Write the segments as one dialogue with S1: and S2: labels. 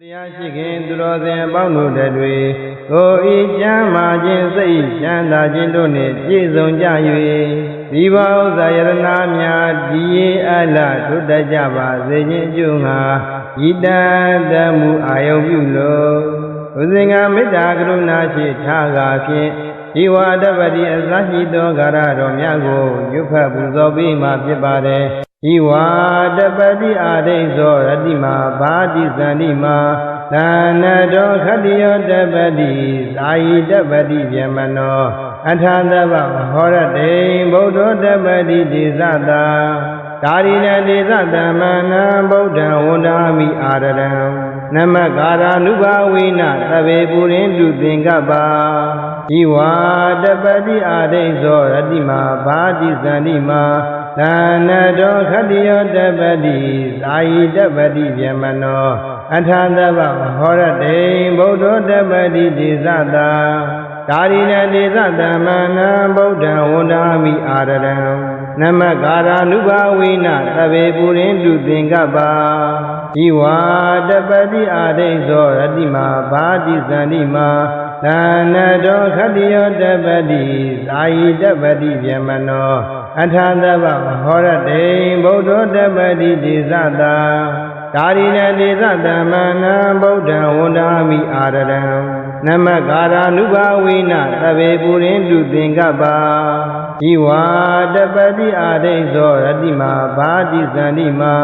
S1: တရားရှိခင်သူတော်စင်အပေါင်းတို့တွေကိုဤကျမ်းမာခြင်းစိတ်ချမ်းသာခြင်းတို့နှင့်ပြည့်စုံကြ၍ဒီဘဥစ္စာယရနာများဒီရေအလထွတ်တတ်ကြပါစေခြင်းအကျိုးငါဤတန်တမှုအာယုပြုလို့ဘုဇင်္ဂမေတ္တာကရုဏာရှိထားကာဖြင့်ဒီဝါတပတိအစရှိသောဂရတော်များကိုရွတ်ဖတ်ပူဇော်ပေးမှဖြစ်ပါတယ်ဤဝါတပတိအာဒိဇောရတိမာဘာတိဇန္တိမာသာနတောခတ္တိယောတပတိဇာယိတပတိဗျမနောအထာသဗ္ဗဟောရတေဗုဒ္ဓောတပတိဒေသတာကာရိဏဒေသတမနံဗုဒ္ဓံဝန္ဒာမိအာရရံနမကာရာနုဘာဝိနသဗ္ဗေပုရိန္တုသင်္ကပ္ပါဤဝါတပတိအာဒိဇောရတိမာဘာတိဇန္တိမာသာနတောခတ္တိယောတပတိဇာယိတပတိဗျမနောအထာသဗ္ဗဟောရတေဗုဒ္ဓောတပတိဒေသတာကာရိဏဒေသတမနံဗုဒ္ဓံဝန္ဒာမိအာရရံနမကာရာနုဘာဝိနသဗ္ဗေပုရိန္တုသင်္ကပ္ပါဤဝါတပတိအာဒိဇောရတိမာဘာတိဇန္တိမာသာနတောခတ္တိယောတပတိဇာယိတပတိဗျမနောအထာသဗ္ဗဟောရတေဗုဒ္ဓောတပတိဒေသတာကာရိဏဒေသတမနံဗုဒ္ဓံဝန္ဒာမိအာရရံနမကာရာနုဘာဝိနသဗ္ဗေပုရိန္တုသင်္ကပ္ပါဤဝါတပတိအာဒိဇောရတိမာဘာတိဇန္တိမာ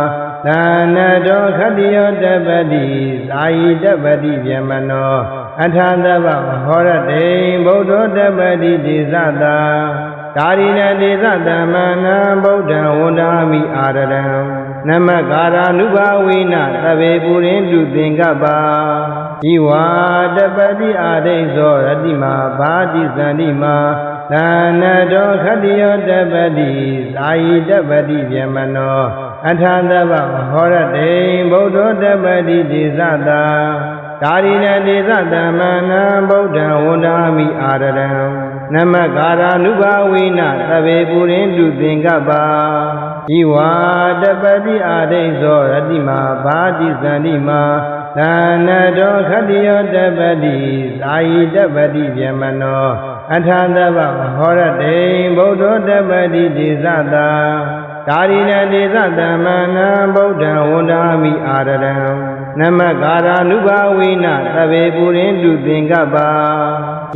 S1: သာနတောခတ္တိယောတပတိဇာယိတပတိဗျမနောအထာသဗ္ဗဟောရတေဗုဒ္ဓောတပတိဒေသတာကာရိဏဒေသတမနံဗုဒ္ဓံဝန္ဒာမိအာရရံနမကာရာနုဘာဝိနသဗ္ဗေပုရိန္တုသင်္ကပ္ပါဤဝါတပတိအာဒိဇောရတိမာဘာတိဇန္တိမာသာနတောခတ္တိယောတပတိဇာယိတပတိဗျမနောအထာသဗ္ဗဟောရတေဗုဒ္ဓောတပတိဒေသတာကာရိဏဒေသတမနံဗုဒ္ဓံဝန္ဒာမိအာရရံနမကာရာနုဘာဝိနသဗ္ဗေပုရိန္တုသင်္ကပ္ပါဤဝါတပတိအာဒိဇောရတိမာဘာတိဇန္တိမာသာနတောခတ္တိယောတပတိဇာယိတပတိဗျမနောအထာသဗ္ဗဟောရတေဗုဒ္ဓောတပတိဒေသတာကာရိဏဒေသတမနံဗုဒ္ဓံဝန္ဒာမိအာရရံနမကာရာနုဘာဝိနသဗ္ဗေပုရိန္တုသင်္ကပ္ပါ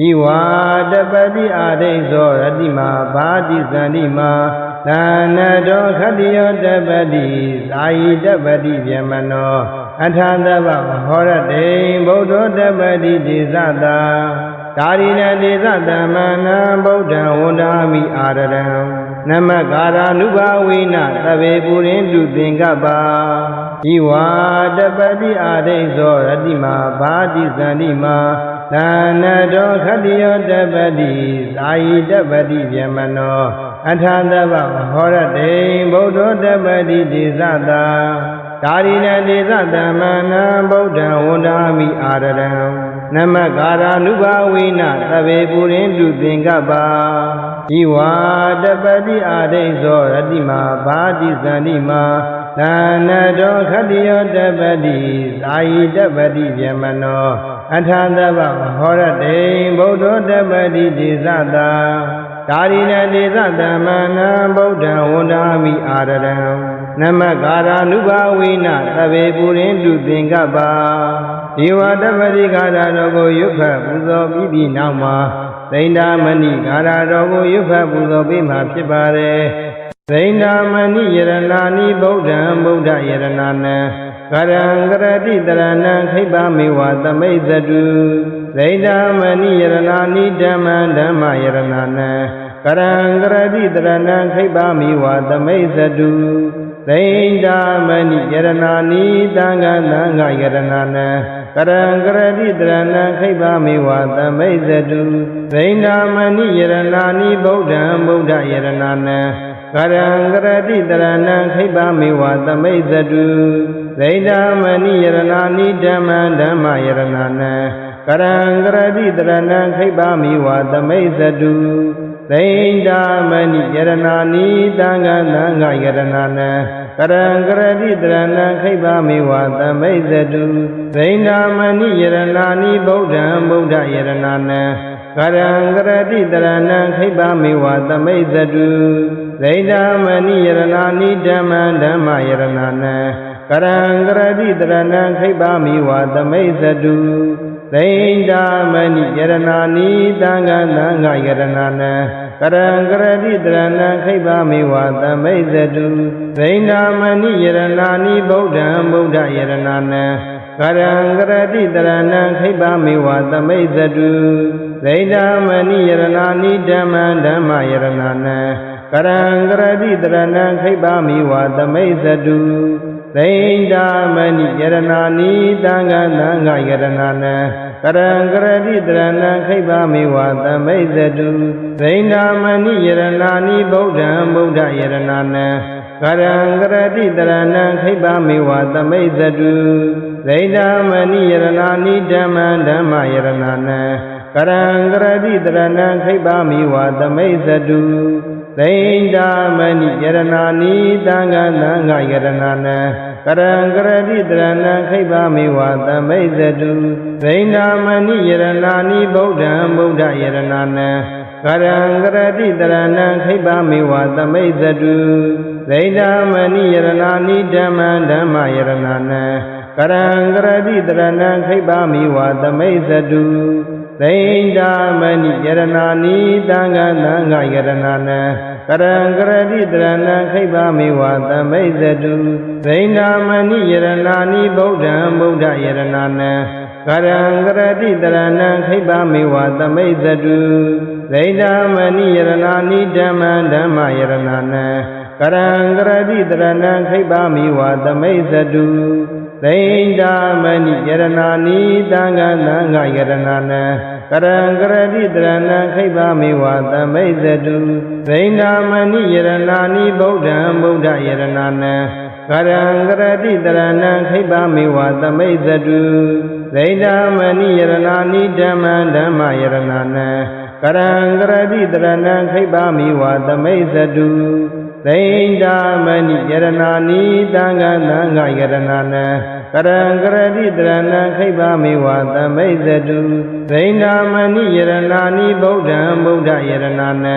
S1: ဤဝါတပတိအာဒိဇောရတိမာဘာတိဇန္တိမာသာနတောခတ္တိယောတပတိဇာယိတပတိဗျမနောအထာသဗ္ဗဟောရတေဗုဒ္ဓောတပတိဒေသတာကာရိဏဒေသတမနံဗုဒ္ဓံဝန္ဒာမိအာရရံနမကာရာနုဘာဝိနသဗ္ဗေပုရိန္တုသင်္ကပ္ပါဤဝါတပတိအာဒိဇောရတိမာဘာတိဇန္တိမာသာနတောခတ္တိယောတပတိဇာယိတပတိဗျမနောအထာသဗ္ဗဟောရတေဗုဒ္ဓောတပတိဒေသတာကာရိဏဒေသတမနံဗုဒ္ဓံဝန္ဒာမိအာရရံနမကာရာနုဘာဝိနသဗ္ဗေပုရိန္တုသင်္ကပ္ပါဤဝါတပတိအာဒိဇောရတိမာဘာတိဇန္တိမာသာနတောခတ္တိယောတပတိဇာယိတပတိဗျမနောအထာသဗ္ဗဟောရတေဗုဒ္ဓောတပတိဒေသတာကာရိဏဒေသတမနံဗုဒ္ဓံဝန္ဒာမိအာရရံနမကာရာနုဘာဝိနသဗ္ဗေပုရိန္တုသင်္ကပ္ပါဒီဝါတပတိဂါရတော်ကိုရွတ်ဖတ်ပူဇော်ပြီးနောက်မှာသိန္ဒာမဏိဂါရတော်ကိုရွတ်ဖတ်ပူဇော်ပေးမှာဖြစ်ပါတယ်သိန္ဒာမဏိယရဏာနိဗုဒ္ဓံဗုဒ္ဓယရဏာနံကရံကရတိတရဏံခိဗ္ဗမေဝသမိတ်သတုသိန္ဒာမဏိယရဏာနိဓမ္မံဓမ္မယရဏာနံကရံကရတိတရဏံခိဗ္ဗမေဝသမိတ်သတုသိန္ဒာမဏိယရဏာနိသံဃာသံဃာယရဏာနံကရံကရတိတရဏံခိဗ္ဗမေဝသမိတ်သတုသိန္ဒာမဏိယရဏာနိဗုဒ္ဓံဗုဒ္ဓယရဏာနံကရံကရတိတရဏံခိဗ္ဗမေဝသမိတ်သတုသိန္ဒာမဏိယရဏာနိဓမ္မံဓမ္မယရဏာနံကရံကရတိတရဏံခိဗ္ဗမေဝသမိတ်သတုသိန္ဒာမဏိယရဏာနိသံဃာသံဃာယရဏာနံက Karangarati Dharana Kaibami Vata Maizatu Vaindamani Yaranani Bodham Buddha Yaranana Karangarati Dharana Kaibami Vata Maizatu Vaindamani Yaranani Dhamma Dhamma Yaranana Karangarati Dharana Kaibami Vata Maizatu Vaindamani Yaranani Danga Danga Yaranana Karangarati Dharana Kaibami Vata Maizatu Vaindamani Yaranani Bodham Buddha Yaranana Karangarati Dharana Kaibami Vata Maizatu Vaindamani Yaranani Dhamma Dhamma Yaranana Karangarati Dharana Kaibami Vata Maizatu Vaindamani Yaranani Danga Danga Yaranana Karangarati Dharana Kaibami Vata Maizatu Vaindamani Yaranani Bodham Buddha Yaranana Karangarati Dharana Kaibami Vata Maizatu Vaindamani Yaranani Dhamma Dhamma Yaranana Karangarati Dharana Kaibami Vata Maizatu Vaindamani Yaranani Danga Danga Yaranana Karangarati Dharana Kaibami Vata Maizatu Vaindamani Yaranani Bodham Buddha Yaranana Karangarati Dharana Kaibami Vata Maizatu Vaindamani Yaranani Dhamma Dhamma Yaranana Karangarati Dharana Kaibami Vata Maizatu Vaindamani Yaranani Danga Danga Yaranana Karangarati Dharana Kaibami Vata Maizatu Vaindamani Yaranani Bodham Buddha Yaranana Karangarati Dharana Kaibami Vata Maizatu Vaindamani Yaranani Dhamma Dhamma Yaranana Karangarati Dharana Kaibami Vata Maizatu Vaindamani Yaranani Danga Danga Yaranana Karangarati Dharana Kaibami Vata Maizatu Vaindamani Yaranani Bodham Buddha Yaranana Karangarati Dharana Kaibami Vata Maizatu Vaindamani Yaranani Dhamma Dhamma Yaranana Karangarati Dharana Kaibami Vata Maizatu Vaindamani Yaranani Danga Danga Yaranana Karangarati Dharana Kaibami Vata Maizatu Vaindamani Yaranani Bodham Buddha Yaranana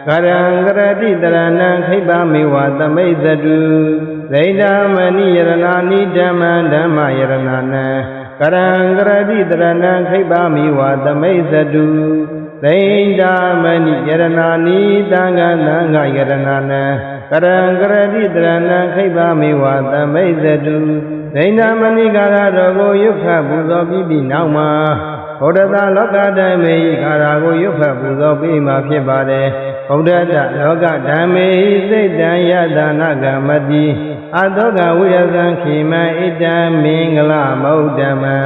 S1: Karangarati Dharana Kaibami Vata Maizatu Vaindamani Yaranani Dhamma Dhamma Yaranana Karangarati Dharana Kaibami Vata Maizatu Vaindamani Yaranani Danga Danga Yaranana Karangarati Dharana Kaibami Vata Maizatu Vaindamani Gara Rogo Yukha Buzo Bibi Nauma Bodhata Loka Dhammi Gara Go Yukha Buzo Bima Phibade Bodhata Loka Dhammi Seitan Yadana Gamati Adoga Virasan Khima Itam Mingala Maudama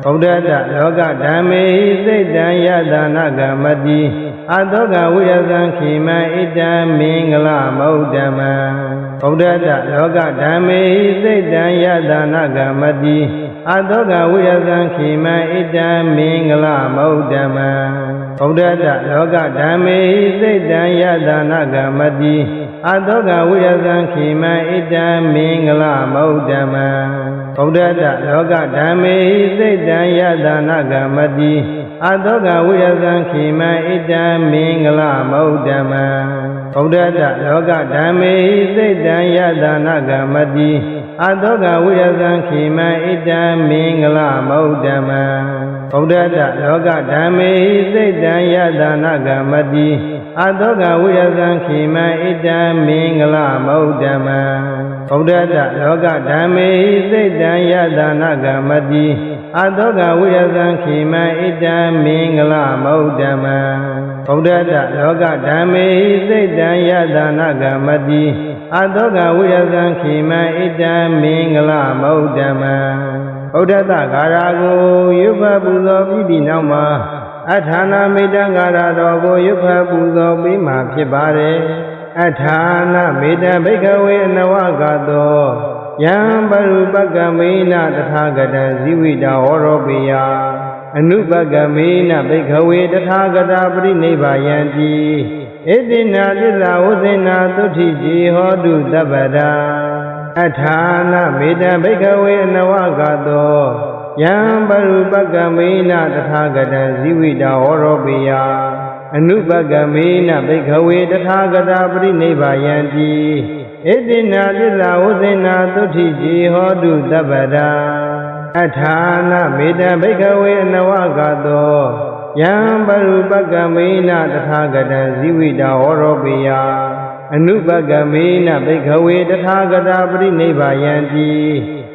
S1: Bodhata Loka Dhammi Seitan Yadana Gamati Adoga Virasan Khima Itam Mingala Maudama Bodhata Loka Dhammi Seitan Yadana Gamati Adoga Virasan Khima Itam Mingala Maudama Bodhata Loka Dhammi Seitan Yadana Gamati Adoga Virasan Khima Itam Mingala Maudama Bodhata Loka Dhammi Seitan Yadana Gamati Adoga Virasan Khima Itam Mingala Maudama Bodhata Loka Dhammi Seitan Yadana Gamati Adoga Virasan Khima Itam Mingala Maudama Bodhata Loka Dhammi Seitan Yadana Gamati Adoga Virasan Khima Itam Mingala Maudama Bodhata Loka Dhammi Seitan Yadana Gamati Adoga Virasan Khima Itam Mingala Maudama Bodhata Loka Dhammi Seitan Yadana Gamati Adoga Virasan Khima Itam Mingala Maudama Bodhata Gara Go Yukha Buzo Bibi Nauma Athana Medan Gara Rogo Yukha Buzo Bima Phibade Athana Medan Bhikkhave Navagato Yam Barupagamena Tathagata Zivita Oropiya Anupagamena Bhikkhave Tathagata Parinibbāyanti Edina Dilla Udena Tuthiji Hodu Tabada Athana Meda Bhikkhave Navagato Yam Parupakamena Tathagata Zivida Oropiya Anupakamena Bhikkhave Tathagata Prinivāyanti Edina Lila Uzena Tuthiji Hodu Tabada Athana Meda Bhikkhave Navagato Yam Parupakamena Tathagata Zivida Oropiya Anupakamena Bhikkhave Tathagata Prinivāyanti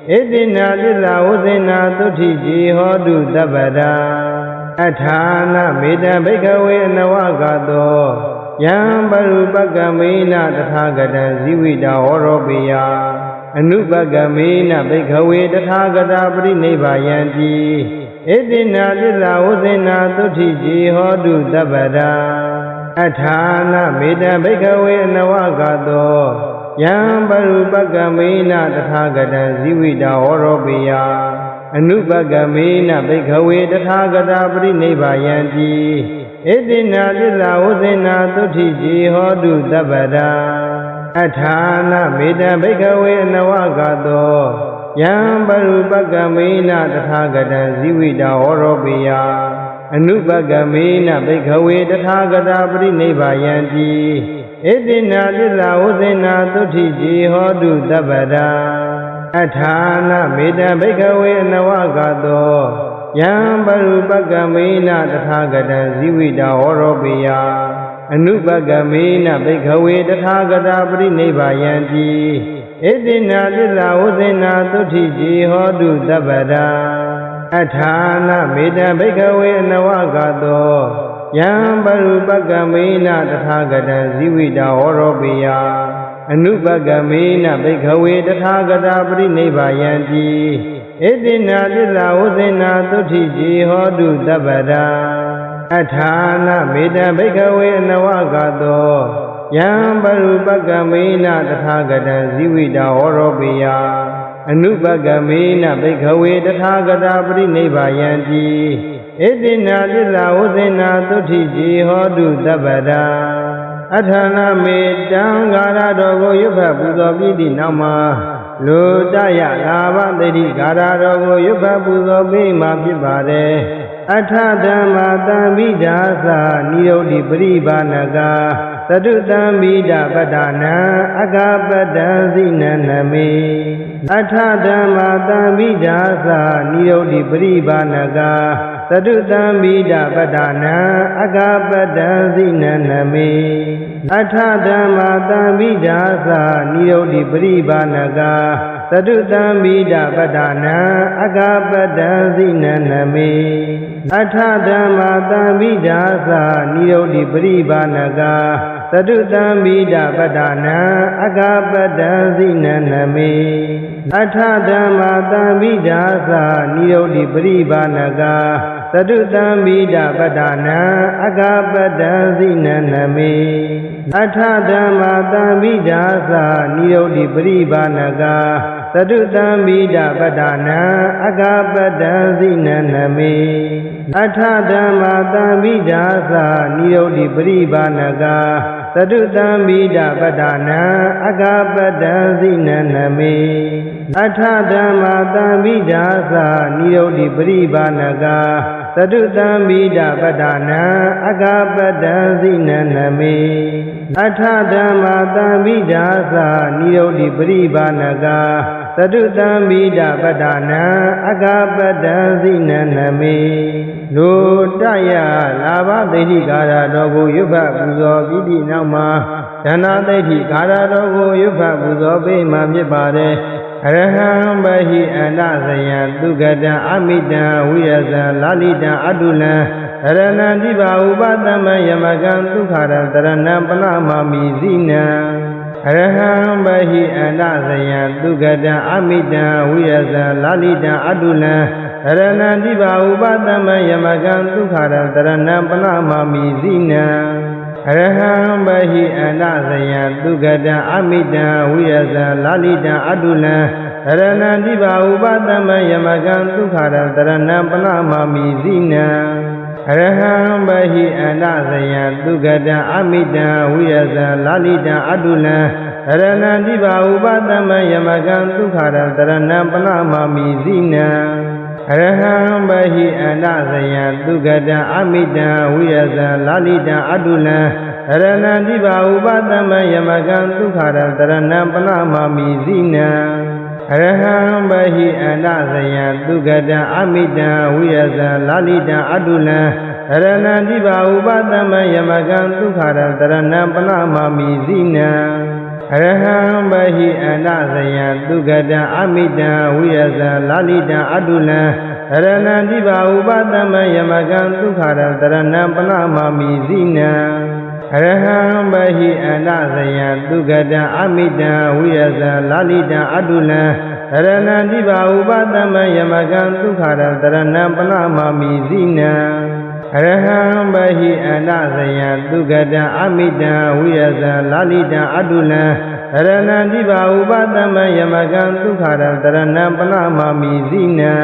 S1: Edina Lila Uzena Tuthiji Hodu Tabada Athana Meda Bhikkhave Navagato Yam Parupakamena Tathagata Zivida Oropiya Anupakamena Bhikkhave Tathagata Prinivāyanti Edina Lila Uzena Tuthiji Hodu Tabada Athana Meda Bhikkhave Navagato Yam Parupakamena Tathagata Zivida Oropiya Anupakamena Bhikkhave Tathagata Prinivāyanti Edina Lila Uzena Tuthiji Hodu Tabada Athana Meda Bhikkhave Navagato Yam Parupakamena Tathagata Zivida Oropiya Anupakamena Bhikkhave Tathagata Prinivāyanti Edina Lila Uzena Tuthiji Hodu Tabada Athana Meda Bhikkhave Navagato Yam Parupakamena Tathagata Zivida Oropiya Anupakamena Bhikkhave Tathagata Prinivāyanti Edina Lila Uzena Tuthiji Hodu Tabada Athana Meda Bhikkhave Navagato Yam Parupakamena Tathagata Zivida Oropiya Anupakamena Bhikkhave Tathagata Prinivāyanti Edina Lila Uzena Tuthiji Hodu Tabada Athana Meda Bhikkhave Navagato Yam Parupakamena Tathagata Zivida Oropiya Anupakamena Bhikkhave Tathagata Prinivāyanti Edina Lila Uzena Tuthiji Hodu Tabada Athana Meda Gara Dogo Yubha Pūzo Piti Nama Lodaya Lava Dedi Gara Dogo Yubha Pūzo Pima Pipade Athadhamma Tambidasa Nirodi Paribhanaga Sadutambida Padana Agapada Zinaname Athadhamma Tambidasa Nirodi Paribhanaga Sadutambida Padana Agapada Zinaname Athadhamma Tambidasa Nirodi Paribhanaga Sadutambida Padana Agapada Zinaname Athadhamma Tambidasa Nirodi Paribhanaga Sadutambida Padana Agapada Zinaname Athadhamma Tambidasa Nirodi Paribhanaga Sadutambida Padana Agapada Zinaname Athadhamma Tambidasa Nirodi Paribhanaga Sadutambida Padana Agapada Zinaname Athadhamma Tambidasa Nirodi Paribhanaga Sadutambida Padana Agapada Zinaname Athadhamma Tambidasa Nirodi Paribhanaga Sadutambida Padana Agapada Zinaname Athadhamma Tambidasa Nirodi Paribhanaga Sadutambida Padana Agapada Zinaname Lodaya Lava Dedi Gara Dogo Yubha Pūzo Piti Nama Dana Dedi Gara Dogo Yubha Pūzo Pima Pipade Araham Bahi Anasaya Dugada Amida Viraza Lalita Adula Arana Diva Upadama Yamagan Tukhara Tarana Panama Mizina Araham Bahi Anasaya Dugada Amida Viraza Lalita Adula Arana Diva Upadama Yamagan Tukhara Tarana Panama Mizina Araham Bahi Anasaya Dugada Amida Viraza Lalita Adula Arana Diva Upadama Yamagan Tukhara Tarana Panama Mizina Araham Bahi Anasaya Dugada Amida Viraza Lalita Adula ရဏံတိဘာဥပသမ္မယမကံဒုက္ခရတရဏံပနမာမိဇိနံအရဟံဘဟိအန္တဇယံသုဂတံအမိတံဝိရဇံလာလိတံအတုလံရဏံတိဘာဥပသမ္မယမကံဒုက္ခရတရဏံပနမာမိဇိနံအရဟံဘဟိအန္တဇယံသုဂတံအမိတံဝိရဇံလာလိတံအတုလံရဏံတိဘာဥပသမ္မယမကံဒုက္ခရတရဏံပနမာမိဇိနံအရဟံဘဟိအန္တဇယံသုဂတံအမိတံဝိရဇံလာလိတံအတုလံရဏံတိဘာဥပသမ္မယမကံဒုက္ခရတရဏံပနမာမိဇိနံအရဟံဘဟိအန္တဇယံသုဂတံအမိတံဝိရဇံလာလိတံအတုလံရဏံတိဘာဥပသမ္မယမကံဒုက္ခရတရဏံပနမာမိဇိနံအရဟံဘဟိအန္တဇယံသုဂတံအမိတံဝိရဇံလာလိတံအတုလံရဏံတိဘာဥပသမ္မယမကံဒုက္ခရတရဏံပနမာမိဇိနံ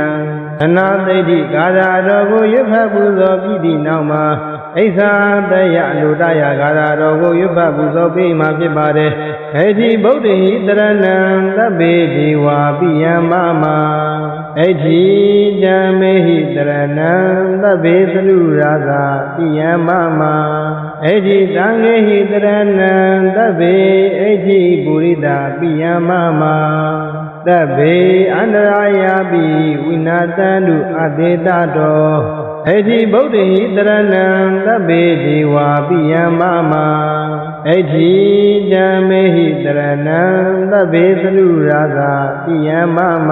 S1: အနာသိတိကာရာတော်ကိုရွတ်ဖတ်ပူဇော်ပြီးသည့်နောက်မှာအိသတယလူတယကာရာတော်ကိုရွတ်ဖတ်ပူဇော်ပြီးမှဖြစ်ပါတယ်။အဋ္ဌိဗုဒ္ဓဟိတရဏံသဗ္ဗေဒီဝါပိယမမအဋ္ဌိဓမ္မေဟိတရဏံသဗ္ဗေသလူရာဇာပိယမမအဋ္ဌိသံဃေဟိတရဏံသဗ္ဗေအဋ္ဌိပုရိသပိယမမသဗ္ဗေအန္တရာယာပိဝိနာတန္တုအတေတတောအဋ္ဌိဗုဒ္ဓဟိတရဏံသဗ္ဗေဒီဝါပိယမမအဋ္ဌိဓမ္မေဟိတရဏံသဗ္ဗေသလူရာဇာပိယမမ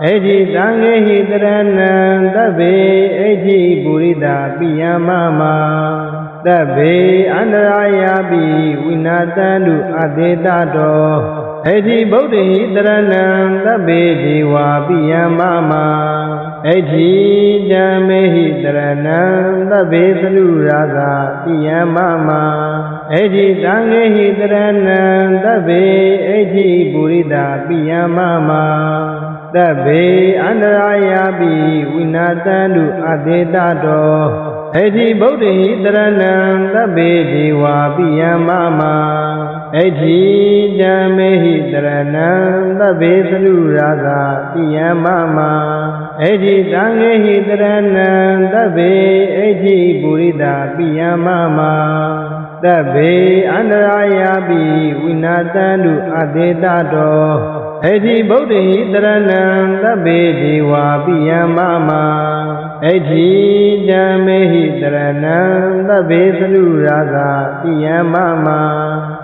S1: အဋ္ဌိသံဃေဟိတရဏံသဗ္ဗေအဋ္ဌိပုရိသပိယမမသဗ္ဗေအန္တရာယာပိဝိနာတန္တုအတေတတောအဋ္ဌိဗုဒ္ဓဟိတရဏံသဗ္ဗေဒီဝါပိယမမအဋ္ဌိဓမ္မေဟိတရဏံသဗ္ဗေသလူရာဇာပိယမမအဋ္ဌိသံဃေဟိတရဏံသဗ္ဗေအဋ္ဌိပုရိသပိယမမသဗ္ဗေအန္တရာယာပိဝိနာတန္တုအတေတတောအဋ္ဌိဗုဒ္ဓဟိတရဏံသဗ္ဗေဒီဝါပိယမမအဋ္ဌိဓမ္မေဟိတရဏံသဗ္ဗေသလူရာဇာပိယမမအဋ္ဌိသံဃေဟိတရဏံသဗ္ဗေအဋ္ဌိပုရိသပိယမမသဗ္ဗေအန္တရာယာပိဝိနာတန္တုအတေတတောအဋ္ဌိဗုဒ္ဓဟိတရဏံသဗ္ဗေဒီဝါပိယမမအဋ္ဌိဓမ္မေဟိတရဏံသဗ္ဗေသလူရာဇာပိယမမအဋ္ဌိသံဃေဟိတရဏံသဗ္ဗေအဋ္ဌိပုရိသပိယမမသဗ္ဗေအန္တရာယာပိဝိနာတန္တုအတေတတောအဋ္ဌိဗုဒ္ဓဟိတရဏံသဗ္ဗေဒီဝါပိယမမအဋ္ဌိဓမ္မေဟိတရဏံသဗ္ဗေသလူရာဇာပိယမမ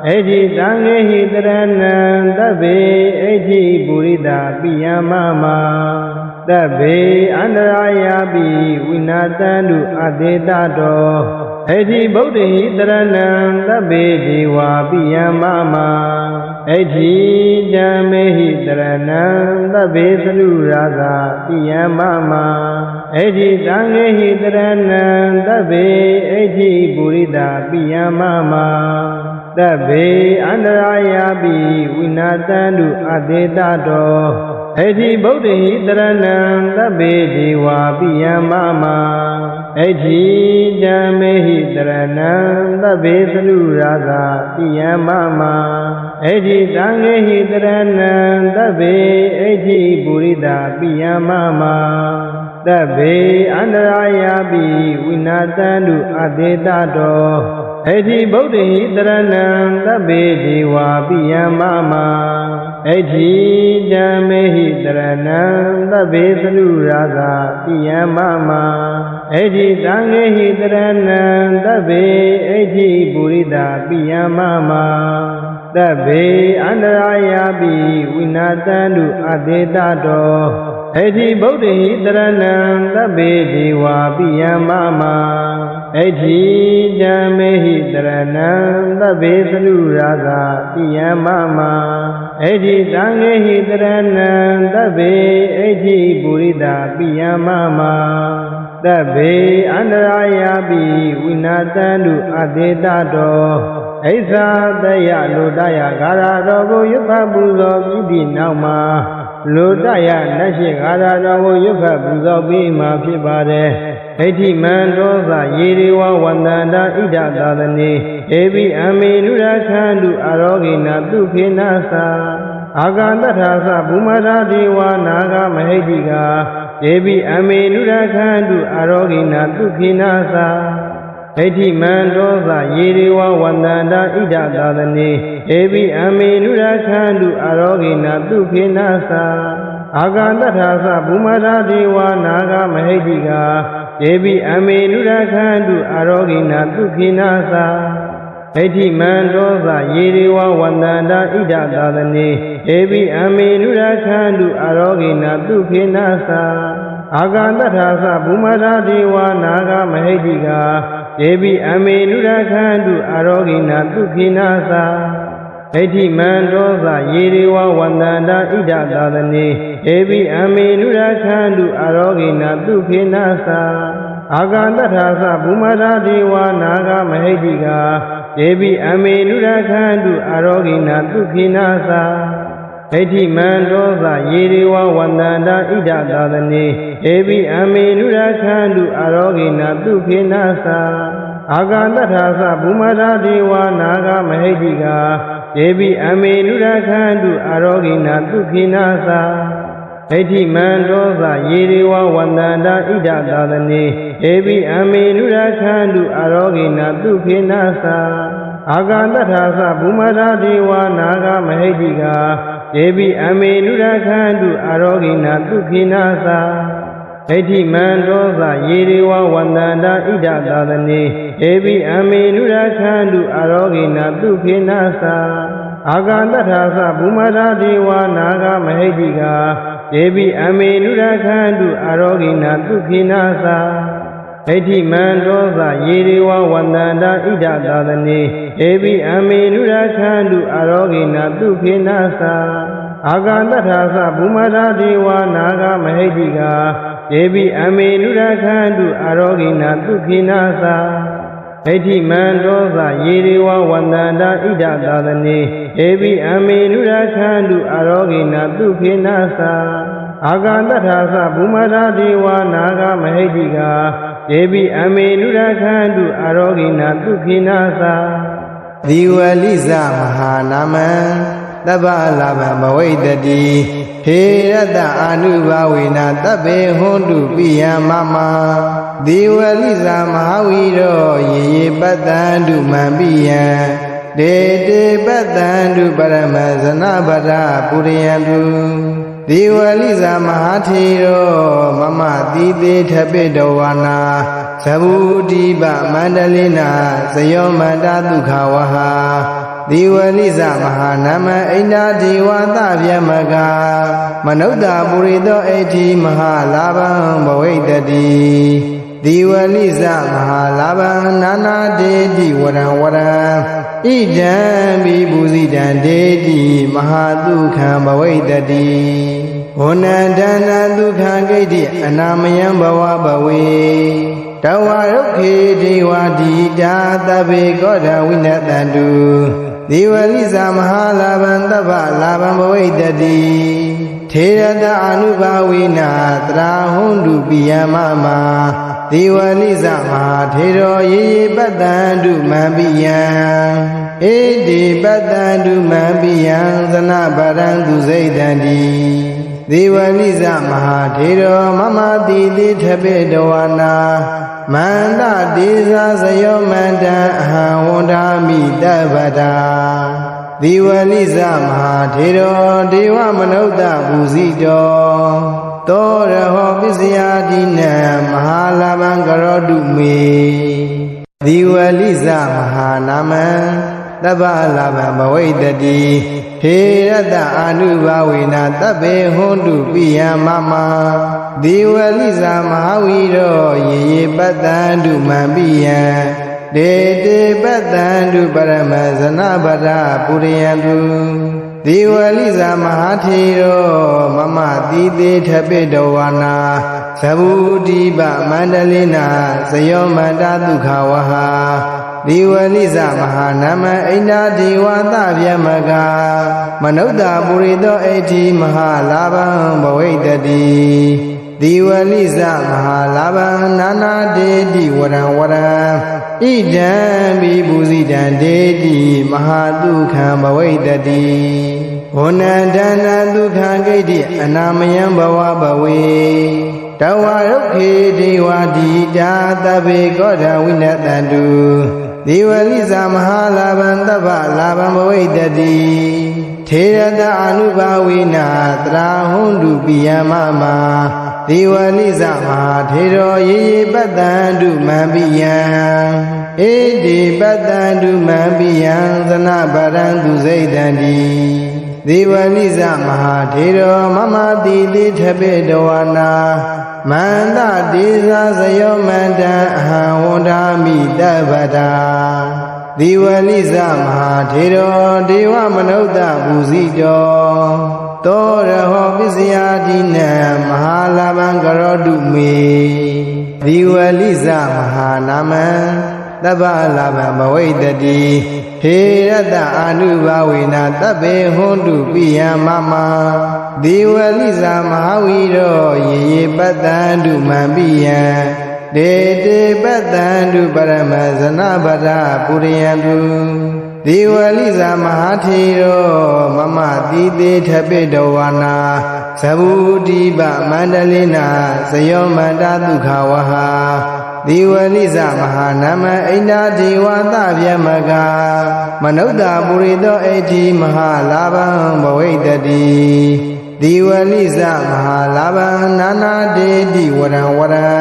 S1: အဋ္ဌိသံဃေဟိတရဏံသဗ္ဗေအဋ္ဌိပုရိသပိယမမသဗ္ဗေအန္တရာယာပိဝိနာတန္တုအတေတတောအဋ္ဌိဗုဒ္ဓဟိတရဏံသဗ္ဗေဒီဝါပိယမမအဋ္ဌိဓမ္မေဟိတရဏံသဗ္ဗေသလူရာဇာပိယမမအဋ္ဌိသံဃေဟိတရဏံသဗ္ဗေအဋ္ဌိပုရိသပိယမမသဗ္ဗေအန္တရာယာပိဝိနာတန္တုအတေတတောအဋ္ဌိဗုဒ္ဓဟိတရဏံသဗ္ဗေဒီဝါပိယမမအဋ္ဌိဓမ္မေဟိတရဏံသဗ္ဗေသလူရာဇာပိယမမအဋ္ဌိသံဃေဟိတရဏံသဗ္ဗေအဋ္ဌိပုရိသပိယမမသဗ္ဗေအန္တရာယာပိဝိနာတန္တုအတေတတောအဋ္ဌိဗုဒ္ဓဟိတရဏံသဗ္ဗေဒီဝါပိယမမအဋ္ဌိဓမ္မေဟိတရဏံသဗ္ဗေသလူရာဇာပိယမမအဋ္ဌိသံဃေဟိတရဏံသဗ္ဗေအဋ္ဌိပုရိသပိယမမသဗ္ဗေအန္တရာယာပိဝိနာတန္တုအတေတတောအိသတယလူတယကာရာတော်ကိုရွတ်ဖတ်ပူဇော်ပြီးသည့်နောက်မှာ လူတရလက်ရှိဂါရတော်ကိုရွတ်ခတ်ပူဇော်ပြီးမှဖြစ်ပါတယ်ဒိဋ္ဌိမန္တောသယေရိဝဝန္တန္တာဣဒသာသနေဧဘိအမေနုရခန္တုအာရောဂိနာသူခေနသာအာဂန္တထာသဘုမရာဒေဝနာဂမဟိတိကာဧဘိအမေနုရခန္တုအာရောဂိနာသူခေနသာဒိဋ္ဌိမန္တောသယေရိဝဝန္တန္တာဣဒသာသနေဧဘိအမေနုရခန္တုအာရောဂိနာသူခေနသာအာဂန္တထာသဘုမရာဒေဝနာဂမဟိတိကာဧဘိအမေနုရခန္တုအာရောဂိနာသူခေနသာဒိဋ္ဌိမန္တောသယေရိဝဝန္တန္တာဣဒသာသနေဧဘိအမေနုရခန္တုအာရောဂိနာသူခေနသာအာဂန္တထာသဘုမရာဒေဝနာဂမဟိတိကာဧဘိအမေနုရခန္တုအာရောဂိနာသူခေနသာဒိဋ္ဌိမန္တောသယေရိဝဝန္တန္တာဣဒသာသနေဧဘိအမေနုရခန္တုအာရောဂိနာသူခေနသာအာဂန္တထာသဘုမရာဒေဝနာဂမဟိတိကာဧဘိအမေနုရခန္တုအာရောဂိနာသူခေနသာဒိဋ္ဌိမန္တောသယေရိဝဝန္တန္တာဣဒသာသနေဧဘိအမေနုရခန္တုအာရောဂိနာသူခေနသာအာဂန္တထာသဘုမရာဒေဝနာဂမဟိတိကာဧဘိအမေနုရခန္တုအာရောဂိနာသူခေနသာဒိဋ္ဌိမန္တောသယေရိဝဝန္တန္တာဣဒသာသနေဧဘိအမေနုရခန္တုအာရောဂိနာသူခေနသာအာဂန္တထာသဘုမရာဒေဝနာဂမဟိတိကာဧဘိအမေနုရခန္တုအာရောဂိနာသူခေနသာဒိဋ္ဌိမန္တောသယေရိဝဝန္တန္တာဣဒသာသနေဧဘိအမေနုရခန္တုအာရောဂိနာသူခေနသာအာဂန္တထာသဘုမရာဒေဝနာဂမဟိတိကာဧဘိအမေနုရခန္တုအာရောဂိနာသူခေနသာဒိဋ္ဌိမန္တောသယေရိဝဝန္တန္တာဣဒသာသနေဧဘိအမေနုရခန္တုအာရောဂိနာသူခေနသာအာဂန္တထာသဘုမရာဒေဝနာဂမဟိတိကာဧဘိအမေနုရခန္တုအာရောဂိနာသူခေနသာဒိဋ္ဌိမန္တောသယေရိဝဝန္တန္တာဣဒသာသနေဧဘိအမေနုရခန္တုအာရောဂိနာသူခေနသာအာဂန္တထာသဘုမရာဒေဝနာဂမဟိတိကာဧဘိအမေနုရခန္တုအာရောဂိနာသူခေနသာဇီဝလိဇမဟာနာမံသဗ္ဗလာဗံဘဝိတ္တိဟေရတအာနုဘာဝေနသဗ္ဗေဟွန်တုပိယမမဇီဝလိဇမဟာဝီရောယေယေပတ္တန္တုမံပိယံဒေတေပတ္တန္တုပရမဇနဗရပုရိယံတုဇီဝလိဇမဟာထေရောမမတိတေထပိတဝနာသဗ္ဗုတိပမန္တလိနာဇယောမန္တဒုက္ခဝဟာဇီဝလိဇမဟာနာမဣန္ဒာဒေဝသဗျမကမနုဿပုရိသောအဋ္ဌိမဟာလာဗံဘဝိတ္တိဇီဝလိဇမဟာလာဗံနာနာဒေတိဝရံဝရံဣဒံဘိဘူဇိတံဒေတိမဟာဒုက္ခံဘဝိတ္တိဝနန္တနာဒုက္ခံဂိတိအနာမယံဘဝဘဝေတဝရုခေဒေဝတိတာသဗ္ဗေကောဓဝိနတန္တုဇီဝလိဇမဟာလာဗံသဗ္ဗလာဗံဘဝိတ္တိထေရတအာနုဘာဝိနာတရာဟွန်တုပိယမမဇီဝလိဇမဟာထေရောယေယေပတ္တန္တုမံပိယံဧတိပတ္တန္တုမံပိယံသနဗရံသူစိတ်တန္တိဇီဝလိဇမဟာထေရောမမတိတိထပိတဝနာမန္တဒေဇာဇယောမန္တံအဟံဝန္ဒာမိတဗ္ဗတာဇီဝလိဇမဟာထေရောဒေဝမနုဿဘူဇိတောသောရဟောပစ္စယတိနံမဟာလာဗံကရောတုမေဇီဝလိဇမဟာနာမံသဗ္ဗလာဗံဘဝိတ္တိဟေရတအာနုဘာဝေနသဗ္ဗေဟွန်တုပိယမမဇီဝလိဇမဟာဝီရောယေယေပတ္တန္တုမံပိယံဒေတေပတ္တန္တုပရမဇနဗရပုရိယံတုဇီဝလိဇမဟာထေရောမမတိတေထပိတဝနာသဗ္ဗုတိပမန္တလိနာဇယောမန္တဒုက္ခဝဟာဇ ဒီဝလိဇမဟာနာမအိန္ဒာဒေဝသဗျမကမနုဿပုရိသောအဋ္ဌိမဟာလာဘံဘဝိတ္တိဒီဝလိဇမဟာလာဘံနာနာဒေတိဝရံဝရံဣဒံဘိပူဇိတံဒေတိမဟာဒုက္ခံဘဝိတ္တိဝဏန္တနာဒုက္ခံဂိတိအနာမယံဘဝဘဝေတဝရုခေဒေဝတိတာသဗ္ဗေကောဓဝိနတန္တုဒီဝလိဇမဟာလာဘံသဗ္ဗလာဘံဘဝိတ္တိထေရတအနုဘာဝိနာတရာဟွန်တုပိယမမဒီဝလိဇမဟာထေရောယေယေပတ္တန္တုမံပိယံဧတိပတ္တန္တုမံပိယံသနဗရံသူစိတ်တံတိဒီဝလိဇမဟာထေရောမမတိတိထပိတဝနာမန္တတေဇာဇယောမန္တံအဟံဝန္ဒာမိတဗ္ဗတာဒီဝလိဇမဟာထေရောဒေဝမနုဿပူဇိတောသောရဟောပစ္စယာတိနံမဟာလာဘံကရောတုမေဒီဝလိဇမဟာနာမံသဗ္ဗလာဘံဘဝိတ္တိထေရတအာနုဘာဝေနသဗ္ဗေဟွန်တုပိယမမဒီဝလိဇမဟာဝီရောယေယေပတ္တန္တုမံပိယံဒေတေပတ္တန္တုပရမဇနဗရပုရိယံတုဒီဝလိဇမဟာထေရောမမတိတေထပိတဝနာသဗ္ဗုတိပမန္တလိနာဇယောမန္တဒုက္ခဝဟာဒီဝလိဇမဟာနာမအိန္ဒာဒေဝသဗျမကမနုဿပုရိသောအဋ္ဌိမဟာလာဘံဘဝိတ္တိဒီဝလိဇမဟာလာဘံနာနာဒေတိဝရံဝရံ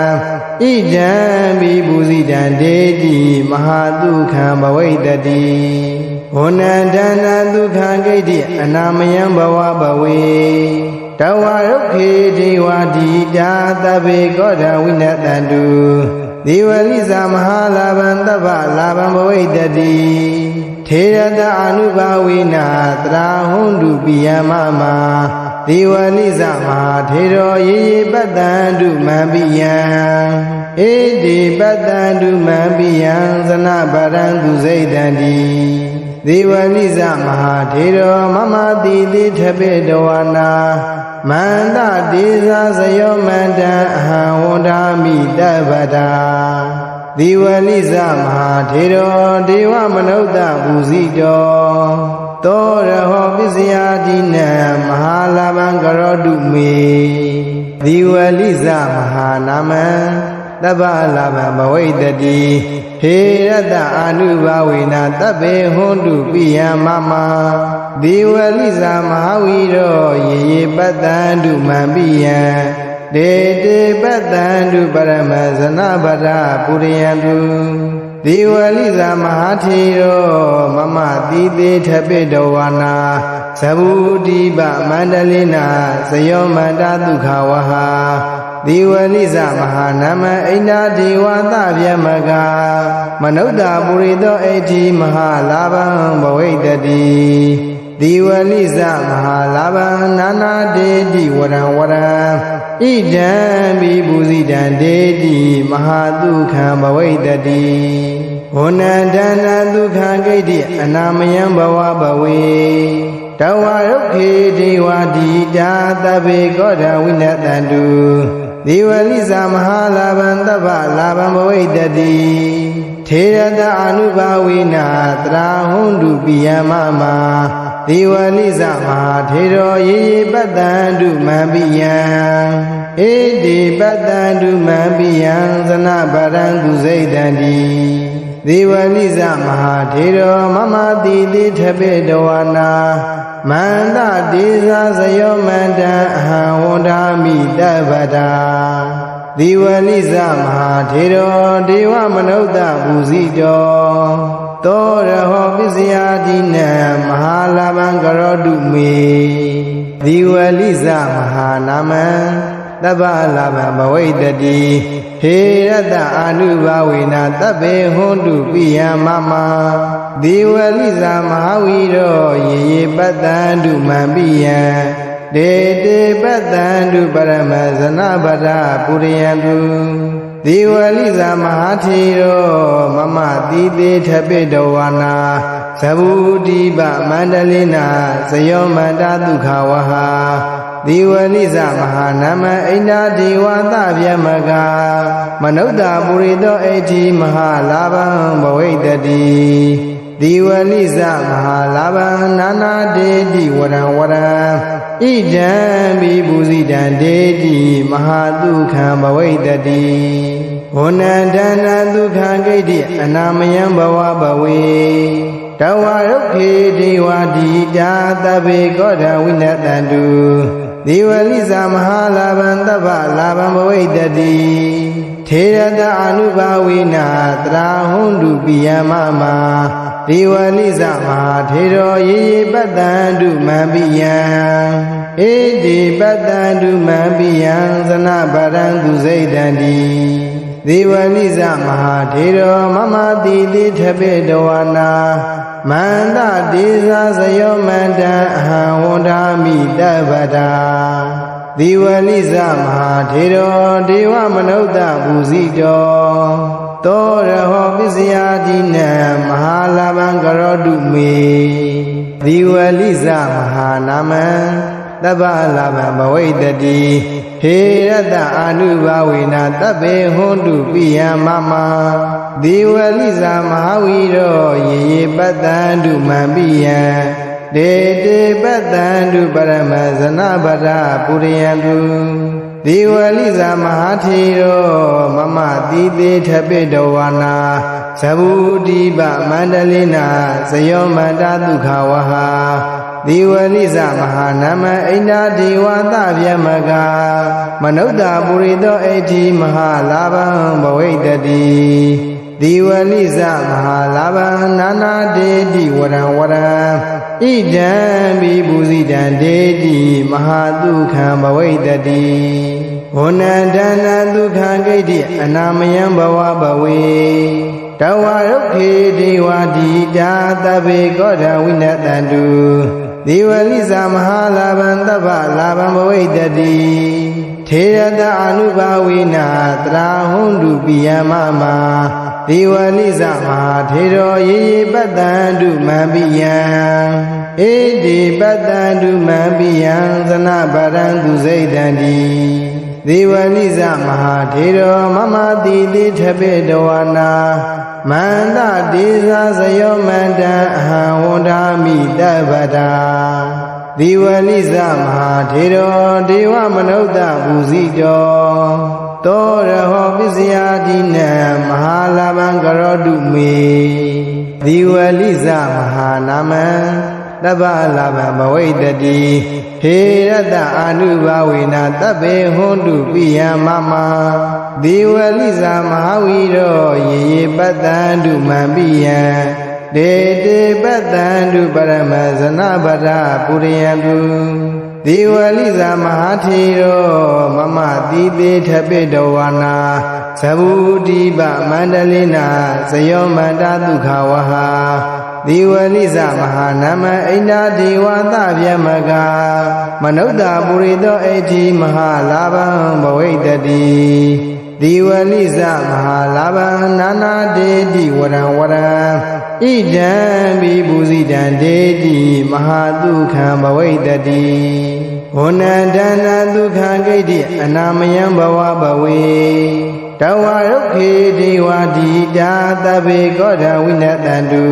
S1: ဣဒံဘိပူဇိတံဒေတိမဟာဒုက္ခံဘဝိတ္တိဝဏန္တနာဒုက္ခံဂိတိအနာမယံဘဝဘဝေတဝရုခေဒေဝတိတာသဗ္ဗေကောဓဝိနတန္တုဒီဝလိဇမဟာလာဘံသဗ္ဗလာဘံဘဝိတ္တိထေရတအနုဘာဝိနာတရာဟွန်တုပိယမမဒီဝလိဇမဟာထေရောယေယေပတ္တန္တုမံပိယံဧတိပတ္တန္တုမံပိယံသနဗရံသူစိတ်တံတိဒီဝလိဇမဟာထေရောမမတိတိထပိတဝနာမန္တတေဇာဇယောမန္တံအဟံဝန္ဒာမိတဗ္ဗတာဒီဝလိဇမဟာထေရောဒေဝမနုဿပူဇိတောသောရဟောပစ္စယာတိနံမဟာလာဘံကရောတုမေဒီဝလိဇမဟာနာမံသဗ္ဗလာဘံဘဝိတ္တိထေရတအာနုဘာဝေနသဗ္ဗေဟွန်တုပိယမမဒီဝလိဇမဟာဝီရောယေယေပတ္တန္တုမံပိယံဒေတေပတ္တန္တုပရမဇနဗရပုရိယံတုဒီဝလိဇမဟာထေရောမမတိတေထပိတဝနာသဗ္ဗုတိပမန္တလိနာဇယောမန္တဒုက္ခဝဟာဒီဝလိဇမဟာနာမအိန္ဒာဒေဝသဗျမကမနုဿပုရိသောအဋ္ဌိမဟာလာဘံဘဝိတ္တိဒီဝလိဇမဟာလာဘံနာနာဒေတိဝရံဝရံဣဒံဘိပူဇိတံဒေတိမဟာဒုက္ခံဘဝိတ္တိဝဏန္တနာဒုက္ခံဂိတိအနာမယံဘဝဘဝေတဝရုခေဒေဝတိတာသဗ္ဗေကောဓဝိနတန္တုဒီဝလိဇမဟာလာဘံသဗ္ဗလာဘံဘဝိတ္တိထေရတအနုဘာဝိနာတရာဟွန်တုပိယမမဒီဝလိဇမဟာထေရောယေယေပတ္တန္တုမံပိယံဧတိပတ္တန္တုမံပိယံသနဗရံသူစိတ်တံတိဒီဝလိဇမဟာထေရောမမတိတိထပိတဝနာမန္တတေဇာဇယောမန္တံအဟံဝန္ဒာမိတဗ္ဗတာဒီဝလိဇမဟာထေရောဒေဝမနုဿပူဇိတောသောရဟောပစ္စယာတိနံမဟာလာဘံကရောတုမေဒီဝလိဇမဟာနာမံသဗ္ဗလာဘံဘဝိတ္တိဟေရတအာနုဘာဝေနသဗ္ဗေဟွန်တုပိယမမဒီဝလိဇမဟာဝီရောယေယေပတ္တန္တုမံပိယံဒေတေပတ္တန္တုပရမဇနဗရပုရိယံတု ဒီဝလိဇာမဟာထေရောမမတိတိထပိတဝါနာသဗ္ဗုတိပမန္တလိနာဇယောမန္တဒုက္ခဝဟာဒီဝလိဇမဟာနာမအိန္ဒာဒေဝသဗျမကမနုဿပုရိသောအဋ္ဌိမဟာလာဘံဘဝိတတိဒီဝလိဇမဟာလာဘံနာနာတေတိဝရံဝရံဣဒံဘိပုဇိတံတေတိမဟာဒုက္ခံဘဝိတတိဝဏန္တနာဒုက္ခံဂိတိအနာမယံဘဝဘဝေတဝရုခေဒေဝတိတာသဗ္ဗေကောဓဝိနတန္တုဒီဝလိဇမဟာလာဘံသဗ္ဗလာဘံဘဝိတတိထေရတအနုဘာဝိနာတရာဟွန်တုပိယမမဒီဝလိဇမဟာထေရောယေယေပတ္တန္တုမံပိယံဧတိပတ္တန္တုမံပိယံသနဗရံသူစိတ်တံတိဒီဝလိဇမဟာထေရောမမတိတိထပိတဝနာမန္တဒေဇာဇယောမန္တံအဟံဝန္ဒာမိတဗ္ဗတာဒီဝလိဇမဟာထေရောဒေဝမနုဿဘူဇိတောသောရဟောပစ္စယတိနံမဟာလာဘံကရောတုမေဒီဝလိဇမဟာနာမံသဗ္ဗလာဘံဘဝိတတိဟေရတအာနုဘာဝေနာသဗ္ဗေဟွန်တုပိယမမဒီဝလိဇမဟာဝီရောယေယေပတ္တန္တုမံပိယံဒေတေပတ္တန္တုပရမဇနဗရပုရိယံတုဒီဝလိဇမဟာထေရောမမတိတိထပိတဝါနာသဗ္ဗုတိပမန္တလိနာဇယောမန္တဒုက္ခဝဟာဒီဝလိဇမဟာနာမအိန္ဒာဒေဝသဗျမကမနုဿပုရိသောအဋ္ဌိမဟာလာဘံဘဝိတတိဒီဝလိဇမဟာလာဘံနာနာတေတိဝရံဝရံဣဒံဘိပုဇိတံတေတိမဟာဒုက္ခံဘဝိတတိဝဏန္တနာဒုက္ခံဂိတိအနာမယံဘဝဘဝေတဝရုခေဒေဝတိတာသဗ္ဗေကောဓဝိနတန္တုဒီဝလိဇမဟာလာဘံသဗ္ဗလာဘံဘဝိတတိထေရတအနုဘာဝိနာတရာဟွန်တုပိယမမဒီဝလိဇမဟာထေရောယေယေပတ္တန္တုမံပိယံဧတိပတ္တန္တုမံပိယံသနဗရံသူစိတ်တံတိဒီဝလိဇမဟာထေရောမမတိတိထပိတဝါနာမန္တဒေဇာဇယောမန္တံအဟံဝန္ဒာမိတဗ္ဗတာဒီဝလိဇမဟာထေရောဒေဝမနုဿဘူဇိတောသောရဟောပစ္စယတိနံမဟာလာဘံကရောတုမေဒီဝလိဇမဟာနာမံသဗ္ဗလာဘံဘဝိတတိဟေရတအာနုဘာဝေနာသဗ္ဗေဟွန်တုပိယမမဒီဝလိဇမဟာဝီရောယေယေပတ္တန္တုမံပိယံဒေတေပတ္တန္တုပရမဇနဗရပုရိယံတုဒီဝလိဇမဟာထေရောမမတိတိထပိတဝါနာသဗ္ဗုတိပမန္တလိနာဇယောမန္တဒုက္ခဝဟာဒီဝလိဇမဟာနာမအိန္ဒာဒေဝသဗျမကမနုဿပုရိသောအဋ္ဌိမဟာလာဘံဘဝိတတိဒီဝလိဇမဟာလာဘံနာနာတေတိဝရံဝရံဣဒံဘိပုဇိတံတေတိမဟာဒုက္ခံဘဝိတတိဝဏန္တနာဒုက္ခံဂိတိအနာမယံဘဝဘဝေတဝရုခေဒေဝတိတာသဗ္ဗေကောဓဝိနတန္တု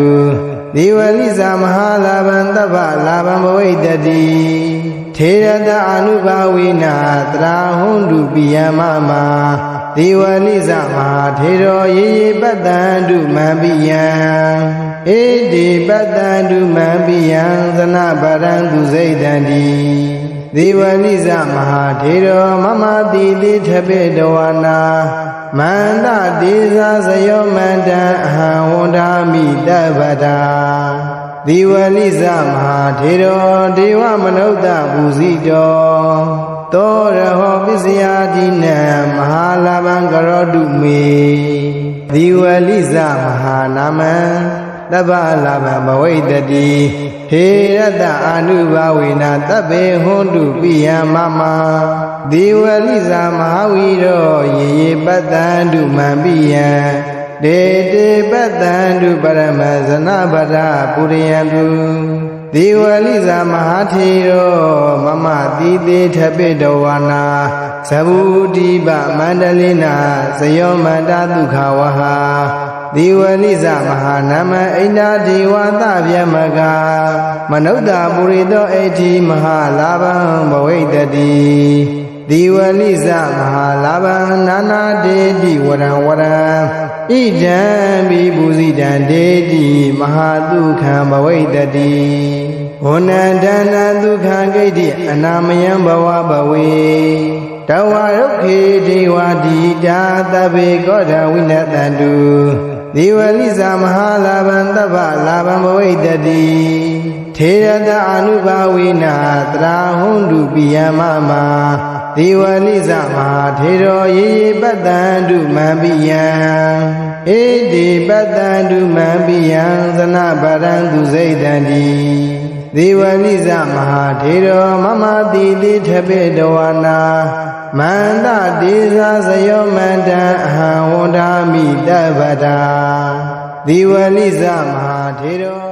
S1: ဒီဝလိဇမဟာလာဘံသဗ္ဗလာဘံဘဝိတတိထေရတအနုဘာဝိနာတရာဟွန်တုပိယမမဒီဝလိဇမဟာထေရောယေယေပတ္တန္တုမံပိယံဧတိပတ္တန္တုမံပိယံသနဗရံသူစိတ်တံတိဒီဝလိဇမဟာထေရောမမတိတိထပိတဝါနာမန္တဒေဇာဇယောမန္တံအဟံဝန္ဒာမိတဗ္ဗတာဒီဝလိဇမဟာထေရောဒေဝမနုဿဘူဇိတောသောရဟောပစ္စယတိနံမဟာလာဘံကရောတုမေဒီဝလိဇမဟာနာမံသ တဗ္ဗလာဘံဘဝိတတိဟေရတအာနုဘာဝေနသဗ္ဗေဟွန်တုပိယမမဒေဝလိဇာမဟာဝီရောယေယေပတ္တံတုမံပိယံဒေတေပတ္တံတုပရမဇနဗရပုရိယံတုဒေဝလိဇာမဟာထေရောမမတိတေထပိတဝါနာသဗ္ဗုတိပမန္တလိနာဇယောမန္တဒုက္ခဝဟာဒေဝလိဇမဟာနာမအိန္ဒာဒေဝသဗျမကမနုဿပုရိသောအဋ္ဌိမဟာလာဘံဘဝိတတိဒေဝလိဇမဟာလာဘံနာနာဒေတိဝရံဝရံဣဒံဘိပုဇိတံဒေတိမဟာဒုက္ခံဘဝိတတိဝဏန္တနာဒုက္ခံဂိတိအနာမယံဘဝဘဝေတဝရုခေဒေဝတိတာသဗ္ဗေကောဓဝိနတန္တုဒေဝလိဇာမဟာလာဘံတဗ္ဗလာဘံဘဝိတတိထေရတအာနုဘာဝေနတရာဟွန်တုပိယမမဒေဝလိဇမဟာထေရောယေယေပတ္တံတုမံပိယံဧတိပတ္တံတုမံပိယံသနဗရံသူစိတ်တံတိဒေဝလိဇမဟာထေရောမမတိတိထပိတဝါနာမန္တတေဇာဇယောမန္တံအဟံဝန္ဒာမိတဗ္ဗတာဒေဝလိဇမဟာထေရော